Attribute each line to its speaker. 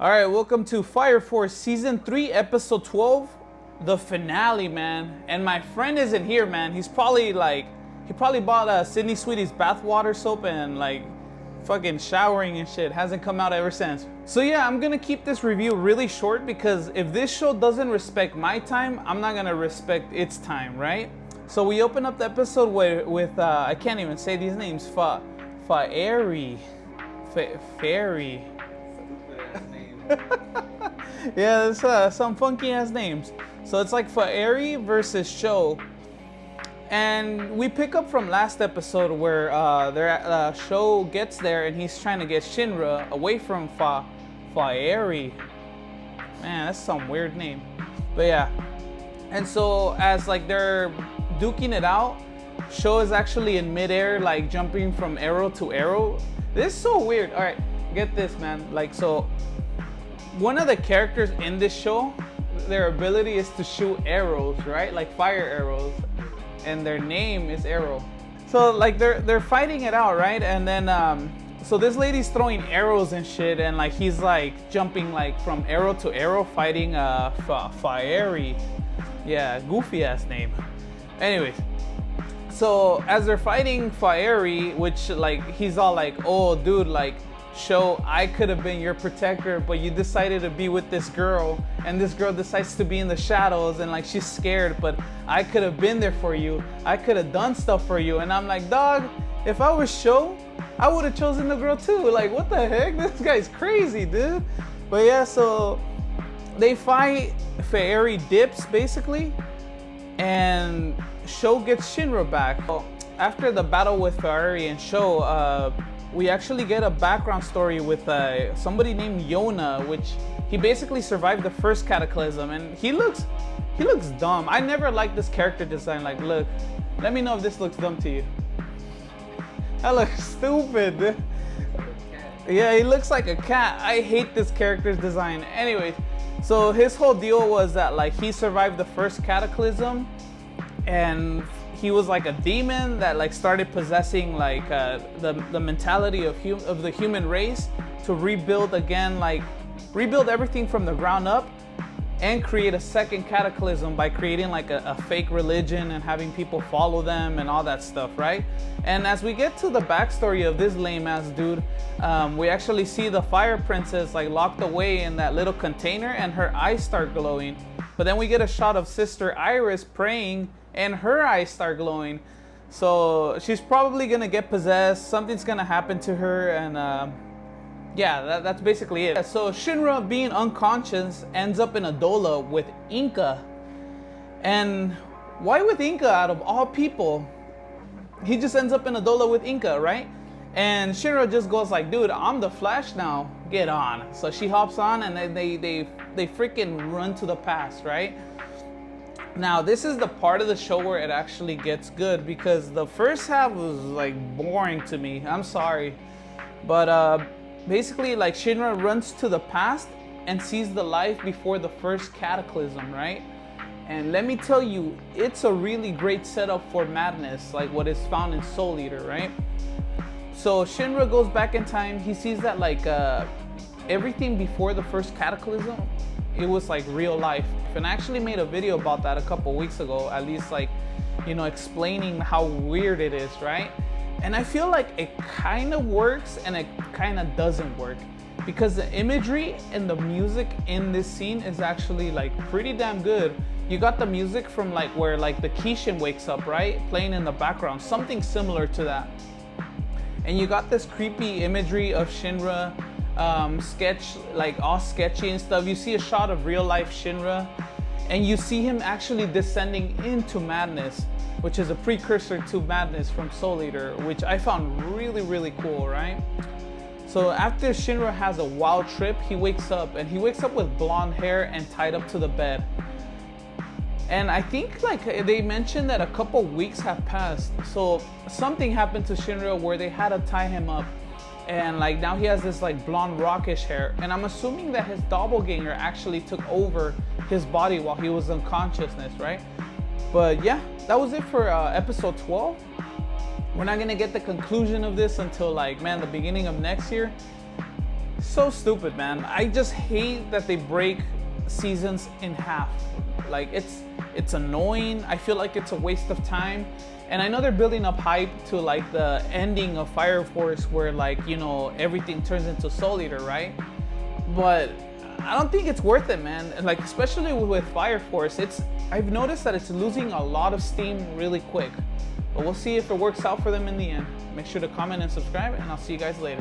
Speaker 1: All right, welcome to Fire Force Season 3, Episode 12, the finale, man. And my friend isn't here, man. He probably bought Sydney Sweetie's bathwater soap and fucking showering and shit. Hasn't come out ever since. So yeah, I'm gonna keep this review really short because if this show doesn't respect my time, I'm not gonna respect its time, right? So we open up the episode with I can't even say these names. Fairy. Yeah, it's some funky ass names. So it's like Fairy versus Sho. And we pick up from last episode where Sho gets there and he's trying to get Shinra away from Fairy. Man, that's some weird name. But yeah. And so as they're duking it out, Sho is actually in midair, jumping from arrow to arrow. This is so weird. All right, get this, man. So one of the characters in this show, their ability is to shoot arrows, right? Like fire arrows, and their name is Arrow. So they're fighting it out, right? And then so this lady's throwing arrows and shit, and he's jumping from arrow to arrow, fighting Fiery. Yeah, goofy ass name. Anyways, so as they're fighting Fiery, which he's all oh dude, Sho, I could have been your protector, but you decided to be with this girl, and this girl decides to be in the shadows, and she's scared, but I could have been there for you. I could have done stuff for you. And I'm like, dog, if I was Sho, I would have chosen the girl too. What the heck? This guy's crazy, dude. But yeah, so they fight. Fairy dips basically, and Sho gets Shinra back. So after the battle with Fairy and Sho, we actually get a background story with somebody named Yona, which he basically survived the first cataclysm, and he looks dumb. I never liked this character design. Look, let me know if this looks dumb to you. That looks stupid, dude. Yeah, he looks like a cat. I hate this character's design. Anyways, so his whole deal was that he survived the first cataclysm, and he was a demon that started possessing the mentality of the human race to rebuild again, rebuild everything from the ground up, and create a second cataclysm by creating a fake religion and having people follow them and all that stuff, right? And as we get to the backstory of this lame ass dude, we actually see the fire princess locked away in that little container, and her eyes start glowing. But then we get a shot of Sister Iris praying, and her eyes start glowing. So she's probably gonna get possessed, something's gonna happen to her, and yeah, that's basically it. So Shinra, being unconscious, ends up in a dola with Inca. And why with Inca out of all people? He just ends up in a dola with Inca, right? And Shinra just goes dude, I'm the Flash now, get on. So she hops on, and they freaking run to the past, right? Now, this is the part of the show where it actually gets good, because the first half was boring to me. I'm sorry. But basically Shinra runs to the past and sees the life before the first cataclysm, right? And let me tell you, it's a really great setup for madness, what is found in Soul Eater, right? So Shinra goes back in time. He sees that everything before the first cataclysm, it was real life. And I actually made a video about that a couple weeks ago, at least explaining how weird it is, right? And I feel it kind of works and it kind of doesn't work, because the imagery and the music in this scene is actually pretty damn good. You got the music from where the Kishin wakes up, right? Playing in the background, something similar to that. And you got this creepy imagery of Shinra, sketch, all sketchy and stuff. You see a shot of real life Shinra, and you see him actually descending into madness, which is a precursor to madness from Soul Eater, which I found really, really cool, right? So after Shinra has a wild trip, he wakes up, and he wakes up with blonde hair and tied up to the bed. And I think they mentioned that a couple weeks have passed. So something happened to Shinra where they had to tie him up. And now he has this blonde rockish hair, and I'm assuming that his doppelganger actually took over his body while he was unconsciousness, right? But yeah, that was it for episode 12. We're not gonna get the conclusion of this until the beginning of next year. so stupid, man. I just hate that they break seasons in half. Like it's annoying. I feel like it's a waste of time. And I know they're building up hype to like the ending of Fire Force where like, you know, everything turns into Soul Eater, right? But I don't think it's worth it, man. Like especially with Fire Force, I've noticed that it's losing a lot of steam really quick. But we'll see if it works out for them in the end. Make sure to comment and subscribe, and I'll see you guys later.